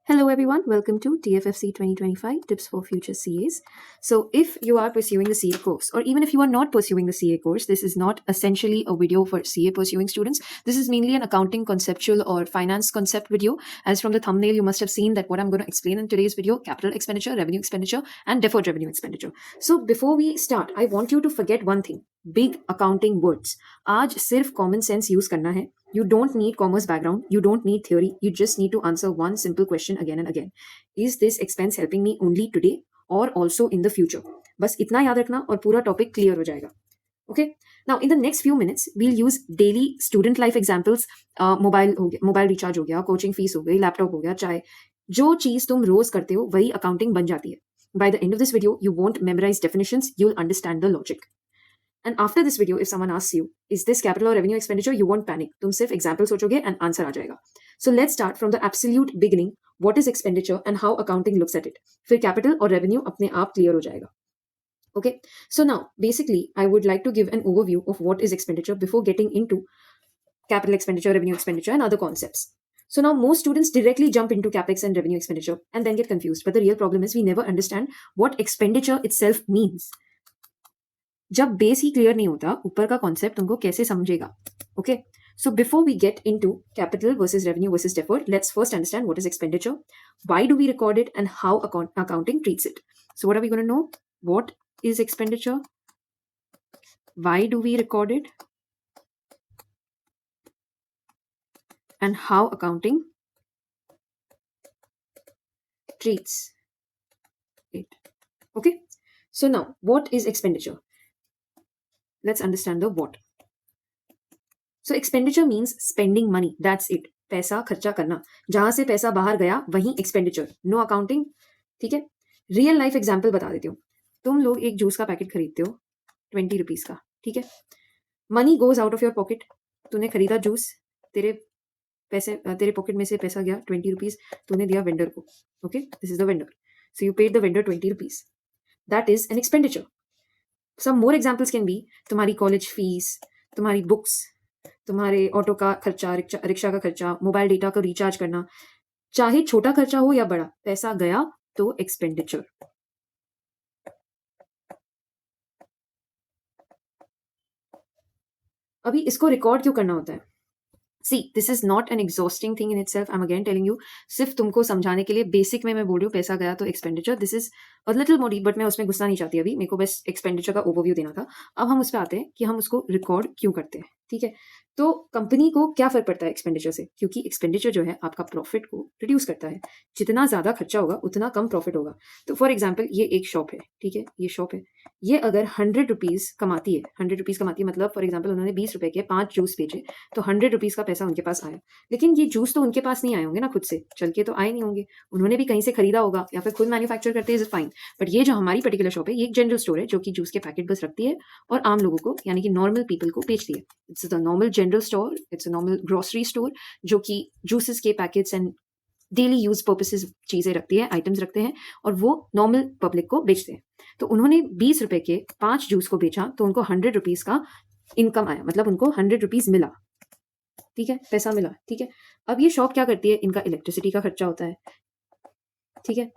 Hello everyone, welcome to TFFC 2025 Tips for Future CAs. So if you are pursuing the CA course or even if you are not pursuing the CA course, this is not essentially a video for CA pursuing students. This is mainly an accounting conceptual or finance concept video. As from the thumbnail, you must have seen that what I'm going to explain in today's video, capital expenditure, revenue expenditure and deferred revenue expenditure. So before we start, I want you to forget one thing, big accounting words. आज सिर्फ common sense use करना है. You don't need commerce background. You don't need theory. You just need to answer one simple question again and again. Is this expense helping me only today or also in the future? बस इतना याद रखना और पूरा topic clear हो जाएगा. Okay. Now, in the next few minutes, we'll use daily student life examples. Mobile हो गया, मोबाइल रिचार्ज हो गया, कोचिंग फीस हो गई, लैपटॉप हो गया, चाहे जो चीज तुम रोज करते हो वही अकाउंटिंग बन जाती है. By the end of this video, you won't memorize definitions. You'll understand the logic. And after this video, if someone asks you, is this capital or revenue expenditure, you won't panic. तुम सिर्फ example सोचोगे and answer आ जाएगा. So let's start from the absolute beginning. What is expenditure and how accounting looks at it? फिर capital और revenue अपने आप clear हो जाएगा. Okay. So now, basically, I would like to give an overview of what is expenditure before getting into capital expenditure, revenue expenditure, and other concepts. So now most students directly jump into capex and revenue expenditure and then get confused. But the real problem is we never understand what expenditure itself means. जब base ही clear नहीं होता ऊपर का concept तुमको कैसे समझेगा. Okay, so before we get into capital versus revenue versus deferred, let's first understand what is expenditure, why do we record it, and how accounting treats it. So what are we going to know? What is expenditure, why do we record it, and how accounting treats it. Okay, so now what is expenditure? Let's understand the what. So expenditure means spending money. That's it. पैसा खर्चा करना. जहां से पैसा बाहर गया वहीं expenditure. No accounting. ठीक है. रियल लाइफ एग्जाम्पल बता देती हूँ. तुम लोग एक जूस का पैकेट खरीदते हो 20 रुपीज का. ठीक है. Money goes out of your pocket. तूने खरीदा जूस, तेरे पॉकेट में से पैसा गया 20 रुपीज, तूने दिया वेंडर को. Okay, this is the vendor. So you paid the vendor 20 rupees. That is an expenditure. Some more examples can be तुम्हारी कॉलेज फीस, तुम्हारी बुक्स, तुम्हारे ऑटो का खर्चा, रिक्शा का खर्चा, मोबाइल डेटा को रिचार्ज करना. चाहे छोटा खर्चा हो या बड़ा, पैसा गया तो एक्सपेंडिचर. अभी इसको रिकॉर्ड क्यों करना होता है? See, this is not an exhausting thing in itself. I am again telling you, सिर्फ तुमको समझाने के लिए बेसिक में मैं बोल रही हूँ पैसा गया तो expenditure. This is a little more deep, but मैं उसमें घुसना नहीं चाहती अभी. मेरे को बस एक्सपेंडिचर का ओवरव्यू देना था. अब हम उस पर आते हैं कि हम उसको रिकॉर्ड क्यों करते हैं. ठीक है. तो कंपनी को क्या फर्क पड़ता है एक्सपेंडिचर से? क्योंकि एक्सपेंडिचर जो है आपका प्रॉफिट को रिड्यूस करता है. जितना ज्यादा खर्चा होगा उतना कम प्रॉफिट होगा. तो फॉर एग्जाम्पल ये एक शॉप है. ठीक है, ये शॉप है. ये अगर 100 रुपीज कमाती है, 100 रुपीज कमाती है मतलब फॉर एग्जाम्पल उन्होंने 20 रुपए के 5 जूस बेचे, तो 100 रुपीज का पैसा उनके पास आया. लेकिन ये जूस तो उनके पास नहीं आए होंगे ना, खुद से चल के तो आए नहीं होंगे. उन्होंने भी कहीं से खरीदा होगा या फिर खुद मैन्युफैक्चर करते हैं, इज फाइन. बट ये जो हमारी पर्टिकुलर शॉप है, ये एक जनरल स्टोर है जो कि जूस के पैकेट बस रखती है और आम लोगों को यानी कि नॉर्मल पीपल को बेचती है. It's a normal general store, it's a normal grocery store जो कि जूसेस के packets and daily use purposes चीजें रखती है, आइटम्स रखते हैं और वो नॉर्मल पब्लिक को बेचते हैं. तो उन्होंने 20 रुपए के 5 जूस को बेचा तो उनको 100 रुपीज का इनकम आया, मतलब उनको 100 रुपीज मिला. ठीक है, पैसा मिला. ठीक है. अब ये शॉप क्या करती है? इनका इलेक्ट्रिसिटी का खर्चा होता है. ठीक है.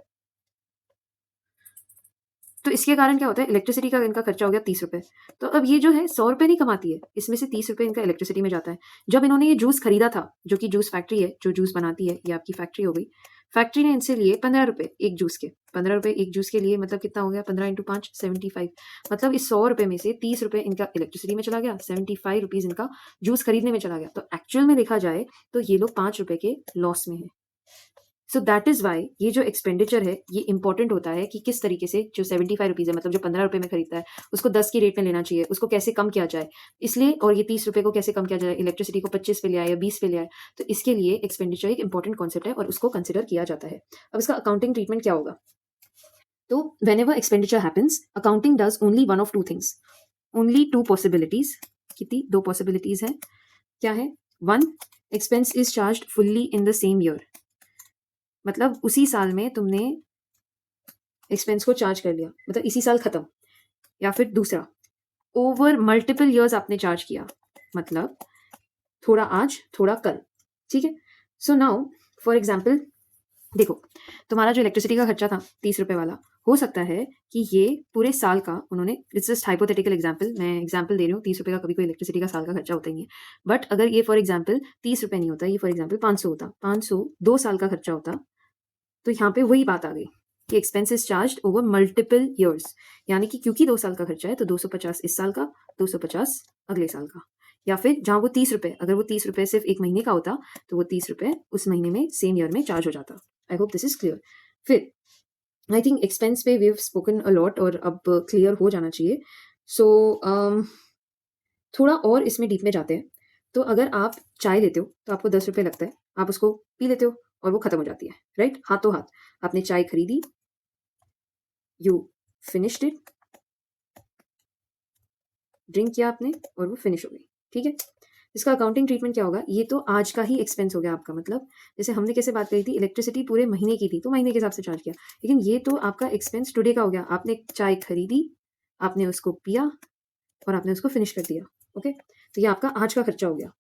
तो इसके कारण क्या होता है, इलेक्ट्रिसिटी का इनका खर्चा हो गया 30 रुपए. तो अब ये जो है 100 रुपए नहीं कमाती है, इसमें से 30 रुपए इनका इलेक्ट्रिसिटी में जाता है. जब इन्होंने ये जूस खरीदा था, जो कि जूस फैक्ट्री है जो जूस बनाती है, ये आपकी फैक्ट्री हो गई. फैक्ट्री ने इनसे लिए 15 रुपए एक जूस के. 15 रुपए एक जूस के लिए मतलब कितना हो गया? 15 इंटू 5 75. मतलब इस 100 रुपए में से 30 रुपए इनका इलेक्ट्रिसिटी में चला गया, 75 रुपीज इनका जूस खरीदने में चला गया. तो एक्चुअल में देखा जाए तो ये लोग 5 रुपए के लॉस में है. सो दैट इज वाई ये जो एक्सपेंडिचर है ये इंपॉर्टेंट होता है कि किस तरीके से जो 75 रुपीज है, मतलब जो 15 रुपए में खरीदता है, उसको 10 की रेट में लेना चाहिए, उसको कैसे कम किया जाए इसलिए, और ये 30 रुपए को कैसे कम किया जाए, इलेक्ट्रिसिटी को 25 पे ले आए या 20 पे ले आए. तो इसके लिए एक्सपेंडिचर एक इंपॉर्टेंट कॉन्सेप्ट है और उसको कंसिडर किया जाता है. अब इसका अकाउंटिंग ट्रीटमेंट क्या होगा? तो whenever expenditure happens, accounting does only one of two things, only two possibilities. कितनी? 2 possibilities है. क्या है? 1, expense is charged fully in the same year. मतलब उसी साल में तुमने एक्सपेंस को चार्ज कर लिया, मतलब इसी साल खत्म. या फिर दूसरा, ओवर मल्टीपल ईयर्स आपने चार्ज किया, मतलब थोड़ा आज थोड़ा कल. ठीक है. सो नाउ फॉर एग्जाम्पल देखो, तुम्हारा जो इलेक्ट्रिसिटी का खर्चा था 30 रुपए वाला, हो सकता है कि ये पूरे साल का उन्होंने, इट्स जस्ट हाइपोथेटिकल एग्जाम्पल, मैं एग्जाम्पल दे रही हूँ, 30 रुपए का कभी कोई इलेक्ट्रिसिटी का साल का खर्चा होता ही नहीं है, बट अगर ये फॉर एग्जाम्पल 30 रुपए नहीं होता, ये फॉर एग्जाम्पल 500 होता, 500 2 साल का खर्चा होता, तो यहाँ पे वही बात आ गई कि expenses charge over multiple years, यानी कि क्योंकि 2 साल का खर्चा है तो 250 इस साल का, 250 अगले साल का, या फिर जहाँ वो 30 रुपए, अगर वो 30 रुपए सिर्फ एक महीने का होता तो वो 30 रुपए उस महीने में सेम ईयर में चार्ज हो जाता। I hope this is clear. फिर आई थिंक एक्सपेंस पे we have spoken a lot और अब क्लियर हो जाना चाहिए। सो थोड़ा और इसमें डीप में जाते हैं। तो अगर आप चाय लेते हो तो आपको 10 रुपए लगता है, आप उसको पी लेते हो और वो खत्म हो जाती है, राइट? हाथों हाथ आपने चाय खरीदी, यू फिनिश्ड इट, ड्रिंक किया आपने और वो फिनिश हो गई, ठीक है? इसका अकाउंटिंग ट्रीटमेंट क्या होगा? ये तो आज का ही एक्सपेंस हो गया आपका, मतलब जैसे हमने कैसे बात करी थी, इलेक्ट्रिसिटी पूरे महीने की थी तो महीने के हिसाब से चार्ज किया, लेकिन ये तो आपका एक्सपेंस टुडे का हो गया। आपने चाय खरीदी, आपने उसको पिया और आपने उसको फिनिश कर दिया, ओके? तो ये आपका आज का खर्चा हो गया।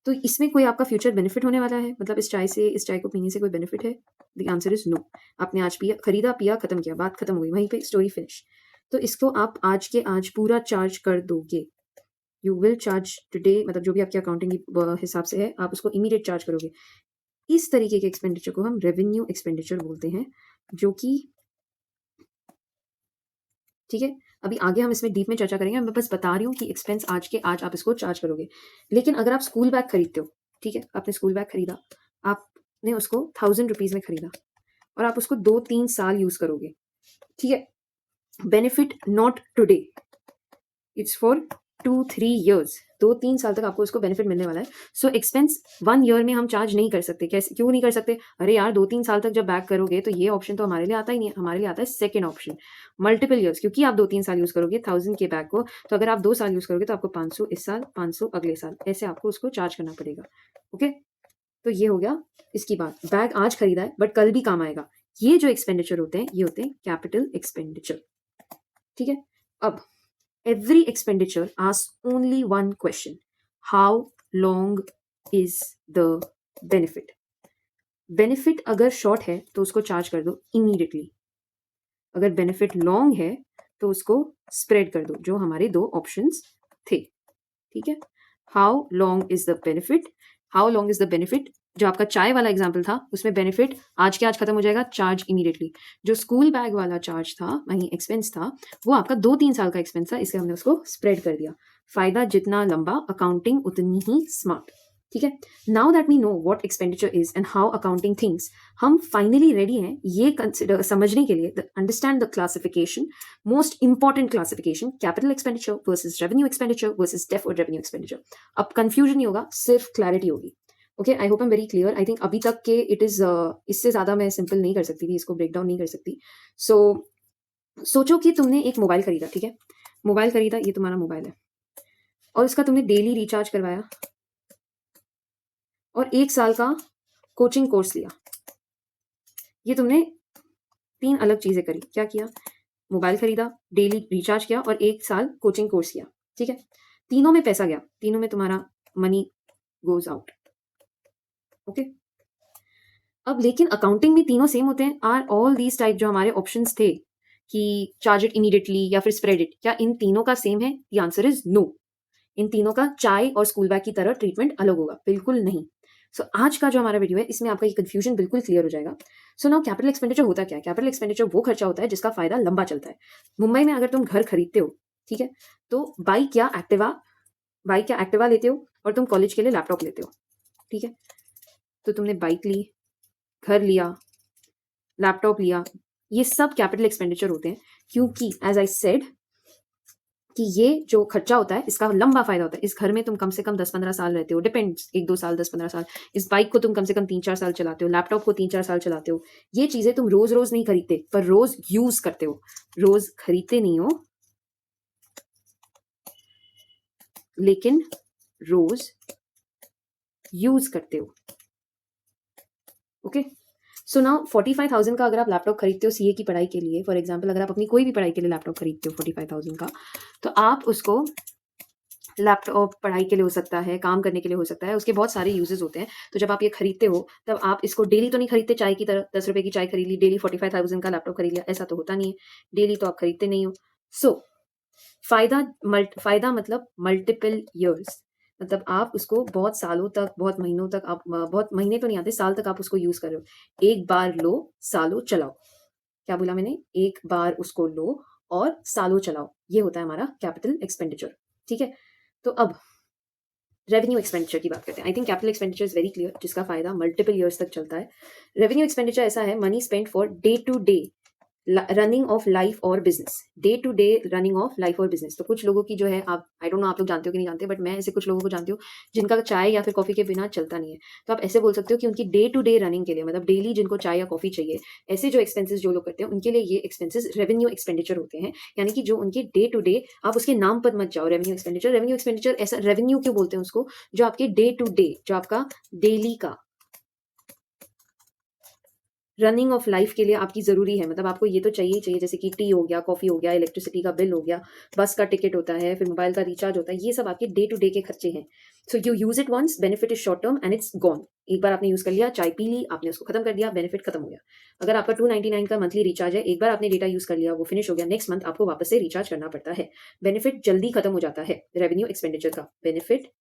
तो इसमें कोई आपका फ्यूचर बेनिफिट होने वाला है? मतलब इस चाय को पीने से कोई बेनिफिट है? The answer is no. आपने आज पिया, खरीदा, पिया, खत्म किया, बात खत्म हो गई, वहीं पे स्टोरी फिनिश। तो इसको आप आज के आज पूरा चार्ज कर दोगे। यू विल चार्ज टुडे, मतलब जो भी आपके अकाउंटिंग हिसाब से है आप उसको इमीडिएट चार्ज करोगे। इस तरीके के एक्सपेंडिचर को हम रेवेन्यू एक्सपेंडिचर बोलते हैं, जो कि ठीक है, अभी आगे हम इसमें डीप में चर्चा करेंगे। मैं बस बता रही हूँ कि एक्सपेंस आज के आज आप इसको चार्ज करोगे। लेकिन अगर आप स्कूल बैग खरीदते हो, ठीक है, आपने स्कूल बैग खरीदा, आपने उसको 1000 रुपीज में खरीदा और आप उसको 2-3 साल यूज करोगे, ठीक है? Benefit not today, it's for 2-3 years, 2-3 साल तक आपको उसको बेनिफिट मिलने वाला है। सो एक्सपेंस 1 year में हम चार्ज नहीं कर सकते। कैसे, क्यों नहीं कर सकते? अरे यार 2-3 साल तक जब बैक करोगे तो ये ऑप्शन तो हमारे लिए आता ही नहीं है, हमारे लिए आता है सेकेंड ऑप्शन, मल्टीपल ईयर्स। क्योंकि आप 2-3 साल यूज करोगे 1000 के बैग को, तो अगर आप 2 साल यूज करोगे तो आपको 500 इस साल, 500 अगले साल, ऐसे आपको उसको चार्ज करना पड़ेगा, ओके? तो ये हो गया इसकी बात। बैग आज खरीदा है बट कल भी काम आएगा। ये जो एक्सपेंडिचर होते हैं ये होते हैं कैपिटल एक्सपेंडिचर, ठीक है? अब every expenditure asks only one question: how long is the benefit? Benefit अगर शॉर्ट है तो उसको चार्ज कर दो इमीडिएटली, अगर बेनिफिट लॉन्ग है तो उसको स्प्रेड कर दो, जो हमारे दो ऑप्शंस थे, ठीक है? How long is the benefit, how long is the benefit. जो आपका चाय वाला एग्जाम्पल था उसमें बेनिफिट आज के आज खत्म हो जाएगा, चार्ज इमीडिएटली। जो स्कूल बैग वाला चार्ज था, वहीं एक्सपेंस था, वो आपका 2-3 साल का एक्सपेंस था, इसलिए हमने उसको स्प्रेड कर दिया। फायदा जितना लंबा, अकाउंटिंग उतनी ही स्मार्ट, ठीक है? Now that we know what expenditure is and how accounting things, हम फाइनली रेडी हैं ये कंसिडर समझने के लिए, understand the classification, most important classification, capital expenditure versus revenue expenditure versus deferred revenue expenditure. अब कंफ्यूजन नहीं होगा, सिर्फ क्लैरिटी होगी, okay? I hope I am very clear. I think अभी तक के इट इज इससे ज्यादा मैं सिंपल नहीं कर सकती थी, इसको ब्रेक डाउन नहीं कर सकती। सो सोचो कि तुमने एक मोबाइल खरीदा, ठीक है? मोबाइल खरीदा, ये तुम्हारा मोबाइल है और इसका तुमने डेली रिचार्ज करवाया और 1 साल का कोचिंग कोर्स लिया। ये तुमने 3 अलग चीजें करी। क्या किया? मोबाइल खरीदा, डेली रिचार्ज किया और 1 साल कोचिंग कोर्स किया, ठीक है? तीनों में पैसा गया, तीनों में तुम्हारा मनी गोज आउट, ओके? अब लेकिन अकाउंटिंग में तीनों सेम होते हैं। आर ऑल दीज टाइप जो हमारे ऑप्शंस थे कि चार्ज इट इमीडिएटली या फिर स्प्रेड इट, क्या इन तीनों का सेम है? The answer is no. इन तीनों का चाय और स्कूल बैग की तरह ट्रीटमेंट अलग होगा, बिल्कुल नहीं। सो आज का जो हमारा वीडियो है इसमें आपका ये कंफ्यूजन बिल्कुल क्लियर हो जाएगा। सो नाउ कैपिटल एक्सपेंडिचर होता क्या है? कैपिटल एक्सपेंडिचर वो खर्चा होता है जिसका फायदा लंबा चलता है। मुंबई में अगर तुम घर खरीदते हो, ठीक है, तो बाइक या एक्टिवा लेते हो और तुम कॉलेज के लिए लैपटॉप लेते हो, ठीक है? तो तुमने बाइक ली, घर लिया, लैपटॉप लिया, ये सब कैपिटल एक्सपेंडिचर होते हैं, क्योंकि एज आई सेड कि ये जो खर्चा होता है इसका लंबा फायदा होता है। इस घर में तुम कम से कम 10-15 साल रहते हो, डिपेंड्स, 1-2 साल, 10-15 साल। इस बाइक को तुम कम से कम 3-4 साल चलाते हो, लैपटॉप को 3-4 साल चलाते हो। ये चीजें तुम रोज रोज नहीं खरीदते, पर रोज यूज करते हो। रोज खरीदते नहीं हो, लेकिन रोज यूज करते हो, ओके? सो नाउ 45,000 का अगर आप लैपटॉप खरीदते हो सीए की पढ़ाई के लिए, फॉर एग्जाम्पल अगर आप अपनी कोई भी पढ़ाई के लिए लैपटॉप खरीदते हो 45,000 का, तो आप उसको लैपटॉप पढ़ाई के लिए हो सकता है, काम करने के लिए हो सकता है, उसके बहुत सारे यूजेस होते हैं। तो जब आप ये खरीदते हो तब आप इसको डेली तो नहीं खरीदते चाय की तरह, 10 रुपए की चाय खरीद ली, डेली 45,000 का लैपटॉप खरीद लिया, ऐसा तो होता नहीं है। डेली तो आप खरीदते नहीं हो। सो फायदा मतलब मल्टीपल ईयर्स, मतलब आप उसको बहुत सालों तक, बहुत महीनों तक, आप बहुत महीने तो नहीं आते, साल तक आप उसको यूज कर रहे हो। एक बार लो, सालों चलाओ। क्या बोला मैंने? एक बार उसको लो और सालों चलाओ, ये होता है हमारा कैपिटल एक्सपेंडिचर। ठीक है, तो अब रेवेन्यू एक्सपेंडिचर की बात करते हैं। I think capital expenditure is very clear, जिसका फायदा मल्टीपल ईयर्स तक चलता है। रेवेन्यू एक्सपेंडिचर ऐसा है, money spend for day to day running of life और business, day to day running of life और बिजनेस। तो कुछ लोगों की जो है, आप आई डोंट नो आप लोग जानते हो कि नहीं जानते, बट मैं ऐसे कुछ लोगों को जानती हूँ जिनका चाय या फिर कॉफी के बिना चलता नहीं है। तो आप ऐसे बोल सकते हो कि उनकी डे टू डे रनिंग के लिए, मतलब डेली जिनको चाय या कॉफी चाहिए, ऐसे जो एक्सपेंसेस जो लोग करते हैं उनके लिए ये एक्सपेंसेस रेवेन्यू एक्सपेंडिचर होते हैं। यानी कि जो उनके डे टू डे, आप उसके नाम पर मत जाओ रेवेन्यू एक्सपेंडिचर। रेवेन्यू एक्सपेंडिचर ऐसा, रेवेन्यू क्यों बोलते हैं उसको? जो आपके डे टू डे, जो आपका डेली का रनिंग ऑफ लाइफ के लिए आपकी ज़रूरी है, मतलब आपको ये तो चाहिए ही चाहिए, जैसे कि टी हो गया, कॉफ़ी हो गया, इलेक्ट्रिसिटी का बिल हो गया, बस का टिकट होता है, फिर मोबाइल का रिचार्ज होता है, ये सब आपके डे टू डे के खर्चे हैं। So you use it once, benefit is short term and it's gone. एक बार आपने यूज कर लिया, चाय पी ली, आपने उसको खत्म कर दिया, बेनिफिट खत्म हो गया। अगर आपका 299 का मंथली रिचार्ज है, एक बार आपने डेटा यूज कर लिया, वो फिनिश हो गया, नेक्स्ट मंथ आपको वापस से रिचार्ज करना पड़ता है। बेनिफिट जल्दी खत्म हो जाता है रेवेन्यू एक्सपेंडिचर का, बेनिफिट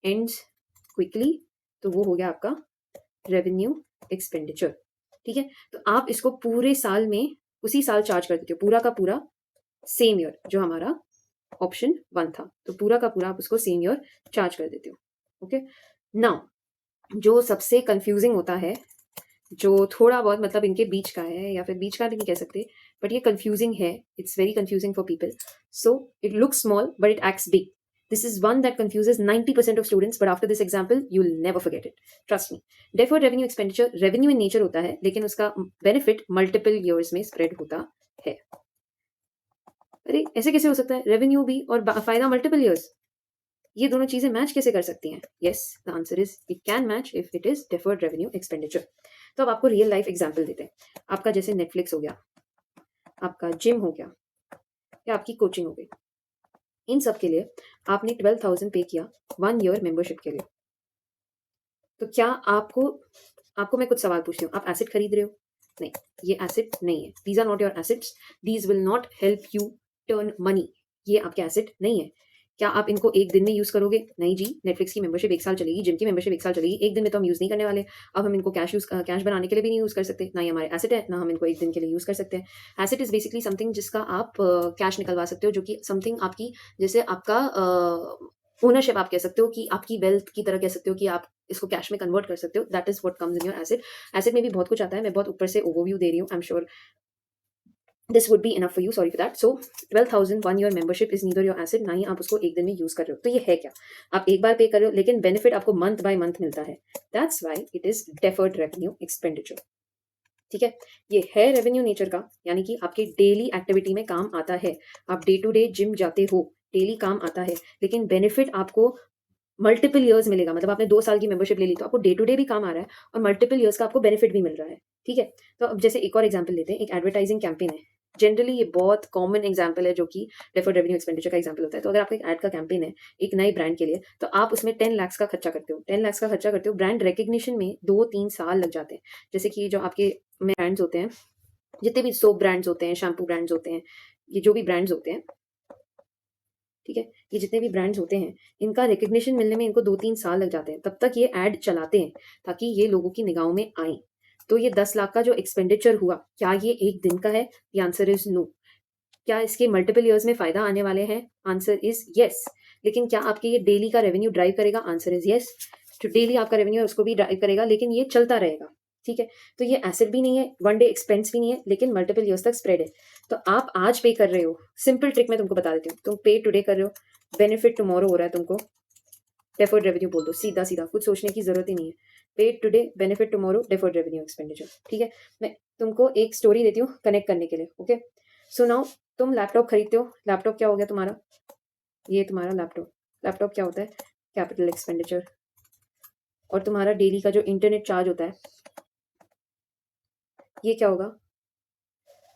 एंड्स क्विकली। तो वो हो गया आपका रेवेन्यू एक्सपेंडिचर। ठीक है, तो आप इसको पूरे साल में उसी साल चार्ज कर देते हो, पूरा का पूरा सेम ईयर, जो हमारा ऑप्शन 1 था, तो पूरा का पूरा आप उसको सेम ईयर चार्ज कर देते हो। ओके, नाउ जो सबसे कंफ्यूजिंग होता है, जो थोड़ा बहुत मतलब इनके बीच का है, या फिर बीच का नहीं कह सकते, बट ये कंफ्यूजिंग है, it's very confusing for people. So it looks small but it acts big. This is one that confuses 90% of students, but after this example, you'll never forget it. Trust me. Deferred revenue expenditure, revenue in nature होता है, लेकिन उसका benefit multiple years में spread होता है। अरे ऐसे कैसे हो सकता है? रेवेन्यू भी और फायदा मल्टीपल ईयर्स, ये दोनों चीजें मैच कैसे कर सकती हैं? Yes, the answer is it can match if it is deferred revenue expenditure. तो अब आपको रियल लाइफ एग्जांपल देते हैं। आपका जैसे नेटफ्लिक्स हो गया, आपका जिम हो गया, या आपकी कोचिंग हो गई, इन सब के लिए आपने 12,000 पे किया 1 ईयर मेंबरशिप के लिए। तो क्या आपको आपको मैं कुछ सवाल पूछती हूँ, आप एसेट खरीद रहे हो? नहीं, ये एसेट नहीं है। These are not your assets, these will not help you turn money. ये आपके एसेट नहीं है। क्या आप इनको एक दिन में यूज करोगे? नहीं जी, नेटफ्लिक्स की मेंबरशिप 1 साल चलेगी, जिम की मेंबरशिप 1 साल चलेगी, एक दिन में तो हम यूज नहीं करने वाले। अब हम इनको कैश बनाने के लिए भी नहीं यूज कर सकते, ना ही हमारे एसेट है, ना हम इनको एक दिन के लिए यूज कर सकते हैं। एसेट इज बेसिकली समथिंग जिसका आप कैश निकलवा सकते हो, जो कि समथिंग आपकी, जैसे आपका ओनरशिप आप कह सकते हो, कि आपकी वेल्थ की तरह कह सकते हो, कि आप इसको कैश में कन्वर्ट कर सकते हो। That is what comes in your asset. Asset में भी बहुत कुछ आता है, मैं बहुत ऊपर से ओवरव्यू दे रही हूँ, I am sure this would be enough for you, sorry for that. So 12,000 1 year membership is neither your asset, ना ही आप उसको एक दिन में यूज कर रहे हो। तो ये है क्या? आप एक बार पे कर रहे हो, लेकिन बेनिफिट आपको मंथ बाय मंथ मिलता है। That's why it is deferred revenue expenditure. ठीक है, ये है रेवेन्यू नेचर का, यानी कि आपके डेली एक्टिविटी में काम आता है। आप डे टू डे जिम जाते हो, डेली काम आता है, लेकिन बेनिफिट आपको मल्टीपल ईयर्स मिलेगा। मतलब आपने 2 साल की मेंबरशिप ले ली, तो आपको डे टू डे भी काम आ रहा है और मल्टीपल ईयर्स का आपको बेनिफिट भी मिल रहा है। ठीक है, तो अब जैसे एक और एग्जांपल लेते हैं, एक एडवर्टाइजिंग कैंपेन है। जनरली ये बहुत कॉमन एग्जांपल है, जो कि डेफर्ड रेवेन्यू एक्सपेंडिचर का एग्जांपल होता है। तो अगर आपका एक एड का कैंपेन है एक नए ब्रांड के लिए, तो आप उसमें 10 लाख का खर्चा करते हो। 10 लाख का खर्चा करते हो, ब्रांड रिकग्निशन में 2-3 साल लग जाते हैं। जैसे कि जो आपके ब्रांड्स होते हैं, जितने भी सोप ब्रांड्स होते हैं, शैम्पू ब्रांड्स होते हैं, ये जो भी ब्रांड्स होते हैं, ठीक है, ये जितने भी ब्रांड्स होते हैं, इनका रिकग्निशन मिलने में इनको 2-3 साल लग जाते हैं। तब तक ये ऐड चलाते हैं ताकि ये लोगों की निगाहों में आए। तो ये 10 लाख का जो एक्सपेंडिचर हुआ, क्या ये एक दिन का है? The answer is no. क्या इसके मल्टीपल ईयर्स में फायदा आने वाले हैं? Answer is yes. लेकिन क्या आपके ये डेली का रेवेन्यू ड्राइव करेगा? Answer is yes. जो डेली आपका रेवेन्यू है उसको भी ड्राइव करेगा, लेकिन ये चलता रहेगा। ठीक है, तो ये एसेट भी नहीं है, 1 डे एक्सपेंस भी नहीं है, लेकिन मल्टीपल ईयर्स तक स्प्रेड है। तो आप आज पे कर रहे हो, सिंपल ट्रिक मैं तुमको बता देती हूँ, तुम पे टुडे कर रहे हो, बेनिफिट टुमारो हो रहा है तुमको, डेफर्ड रेवेन्यू बोल दो, सीधा सीधा, कुछ सोचने की जरूरत ही नहीं है। Paid today, benefit tomorrow, deferred revenue expenditure. ठीक है, मैं तुमको एक स्टोरी देती हूँ कनेक्ट करने के लिए। ओके, सो नाउ तुम लैपटॉप खरीदते हो। लैपटॉप क्या हो गया तुम्हारा? ये तुम्हारा लैपटॉप। लैपटॉप क्या होता है? Capital expenditure. और तुम्हारा डेली का जो इंटरनेट चार्ज होता है, ये क्या होगा?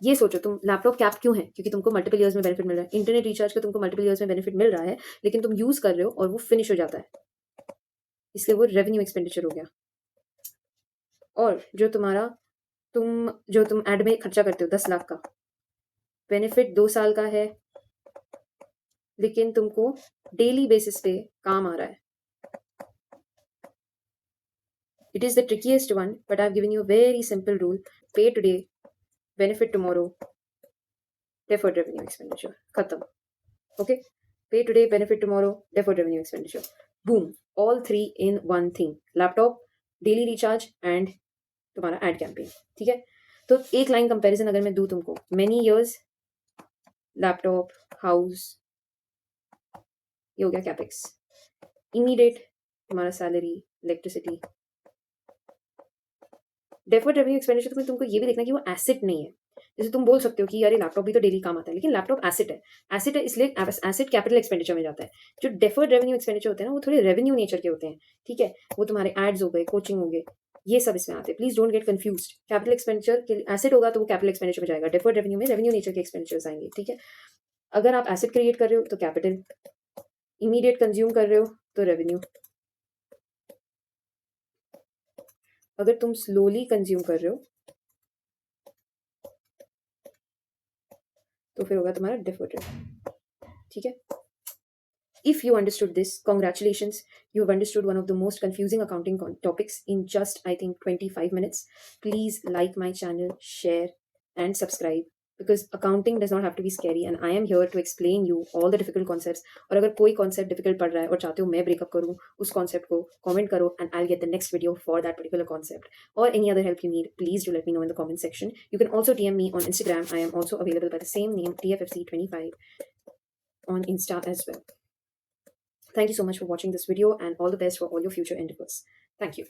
ये सोचो तुम लैपटॉप कैप क्यों है, क्योंकि तुमको मल्टीपल ईयर्स में बेनिफिट मिल रहा है। इंटरनेट रिचार्ज का तुमको मल्टीपल ईयर्स में बेनिफिट मिल रहा है, लेकिन तुम यूज कर रहे हो और वो फिनिश हो जाता है, इसलिए वो रेवेन्यू एक्सपेंडिचर हो गया। और जो तुम एड में खर्चा करते हो 10 लाख का, बेनिफिट 2 साल का है, लेकिन तुमको डेली बेसिस पे काम आ रहा है। It is the trickiest one, but I have given you a very simple rule. Pay today, benefit tomorrow, deferred revenue expenditure, खत्म। Okay, pay today, benefit tomorrow, deferred revenue expenditure, boom, all three in one thing, laptop, daily recharge and तुम्हारा ad campaign। ठीक है, तो एक line comparison अगर मैं दूं तुमको, many years लैपटॉप, हाउस, ये हो गया कैपेक्स। इमीडिएट तुम्हारा salary, electricity. Deferred revenue expenditure में तुमको ये भी देखना कि वो एसेट नहीं है। जैसे तुम बोल सकते हो कि यार ये लैपटॉप भी तो डेली काम आता है, लेकिन लैपटॉप एसेट है। एसेट है इसलिए एसेट कैपिटल एक्सपेंडिचर में जाता है। जो डेफर्ड रेवेन्यू एक्सपेंडिचर होते हैं ना, वो थोड़े रेवेन्यू नेचर के होते हैं। ठीक है, वो तुम्हारे एड्स हो गए, कोचिंग हो गए, ये सब इसमें आते हैं। Please don't get confuse. Capital expenditure के एसेट होगा तो वो कैपिटल एक्सपेंडिचर में जाएगा, डेफर्ड रेवेन्यू में रेवेन्यू नेचर के एक्सपेंडिचर्स आएंगे। ठीक है, अगर आप एसेट क्रिएट कर रहे हो तो कैपिटल, इमीडिएट कंज्यूम कर रहे हो तो रेवेन्यू, अगर तुम स्लोली कंज्यूम कर रहे हो तो फिर होगा तुम्हारा डेफर्ड रेवेन्यू। ठीक है, if you understood this, congratulations, you have understood one of the most confusing accounting topics in just, I think, 25 minutes. Please like my channel, share, and subscribe, because accounting does not have to be scary, and I am here to explain you all the difficult concepts. और अगर कोई concept difficult पड़ रहा है और चाहते हो मैं breakup करूँ उस concept को, comment करो and I'll get the next video for that particular concept. Or any other help you need, please do let me know in the comment section. You can also DM me on Instagram. I am also available by the same name, TFFC25, on Insta as well. Thank you so much for watching this video, and all the best for all your future endeavors. Thank you.